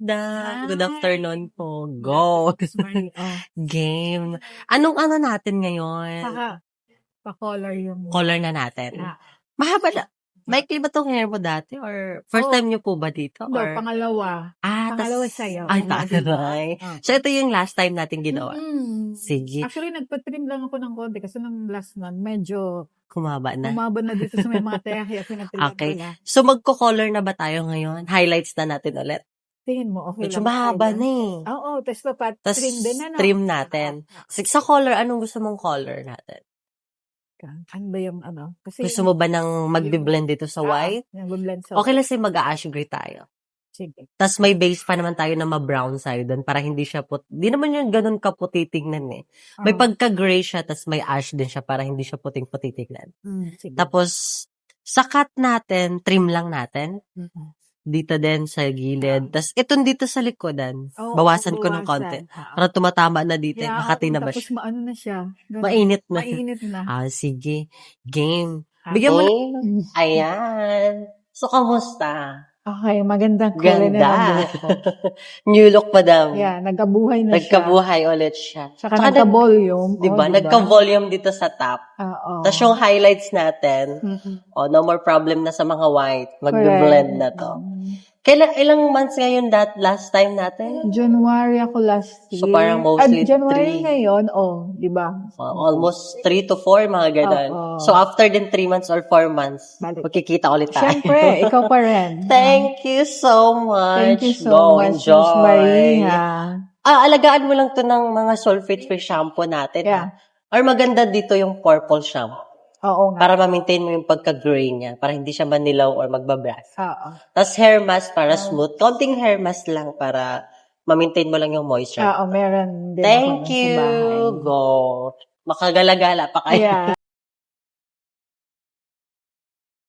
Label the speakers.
Speaker 1: Good
Speaker 2: Hi.
Speaker 1: afternoon po. Go.
Speaker 2: Good morning.
Speaker 1: Game. Anong ano natin ngayon?
Speaker 2: Pa-color yung
Speaker 1: Color na natin.
Speaker 2: Ah.
Speaker 1: Mahaba na. Maikli ba tong hair mo dati? Or first
Speaker 2: Oo.
Speaker 1: time niyo po ba dito?
Speaker 2: No,
Speaker 1: Or
Speaker 2: pangalawa. Pangalawa sa'yo.
Speaker 1: Ay,
Speaker 2: Oo,
Speaker 1: taray.
Speaker 2: diba?
Speaker 1: So, ito yung last time natin ginawa. Sige.
Speaker 2: Actually, nagpa-trim lang ako ng konti kasi nung last month, medyo
Speaker 1: Kumaba na.
Speaker 2: umaba na dito sa may mga teha kaya pinatrim
Speaker 1: Okay.
Speaker 2: ko na.
Speaker 1: So, magko-color na ba tayo ngayon? Highlights na natin ulit.
Speaker 2: Tingin mo, okay
Speaker 1: Medyo
Speaker 2: lang.
Speaker 1: mahaba
Speaker 2: Kaya?
Speaker 1: na eh.
Speaker 2: Oo, tapos
Speaker 1: Tapos,
Speaker 2: trim din na, no?
Speaker 1: trim natin. Sa color, anong gusto mong color natin?
Speaker 2: Ano ba yung ano? Kasi
Speaker 1: Gusto mo ba nang magbe-blend dito sa white?
Speaker 2: nag-blend sa
Speaker 1: Okay lang kasi mag-a-ash gray tayo.
Speaker 2: Sige.
Speaker 1: Tapos may base pa naman tayo na ma-brown side doon para hindi siya di naman yung ganun kaputi tignan eh. May pagka-gray siya tapos may ash din siya para hindi siya puting-puti tignan.
Speaker 2: Sige.
Speaker 1: Tapos sa cut natin, trim lang natin. Dito din sa gilid. Tapos itong dito sa likodan, bawasan ko ng konti. Para tumatama na dito. Makati na ba
Speaker 2: Tapos
Speaker 1: siya?
Speaker 2: maano na siya. Ganun.
Speaker 1: Mainit na.
Speaker 2: Mainit na.
Speaker 1: Sige. Game. Bigyan mo na. Ayan. So, kamusta?
Speaker 2: Okay, magandang color na ng
Speaker 1: Ganda.
Speaker 2: buhok ko.
Speaker 1: New look, madam.
Speaker 2: Yeah, nagkabuhay na siya.
Speaker 1: Nagkabuhay ulit siya.
Speaker 2: Tsaka nagka-volume.
Speaker 1: Diba? Nagka-volume dito sa top.
Speaker 2: Oo.
Speaker 1: Tapos yung highlights natin, no more problem na sa mga white. Magbe-blend na to. Ilang months ngayon last time natin?
Speaker 2: January ako last year.
Speaker 1: So, parang mostly
Speaker 2: January
Speaker 1: 3.
Speaker 2: ngayon, di ba?
Speaker 1: Almost 3 to 4, mga ganun. So, after din 3 months or 4 months, magkikita ulit tayo.
Speaker 2: Siyempre, ikaw pa rin.
Speaker 1: Thank you so much.
Speaker 2: Thank you so much, Miss Maria.
Speaker 1: Alagaan mo lang to ng mga sulfate-free shampoo natin.
Speaker 2: Yeah.
Speaker 1: Or maganda dito yung purple shampoo.
Speaker 2: Oo nga.
Speaker 1: Para ma-maintain mo yung pagka-gray niya. Para hindi siya manilaw or magbabras.
Speaker 2: Oo.
Speaker 1: Tapos hair mask para smooth. Konting hair mask lang para ma-maintain mo lang yung moisture.
Speaker 2: Oo, meron din.
Speaker 1: Thank you. Go. Makagala-gala pa kayo.
Speaker 2: Yeah.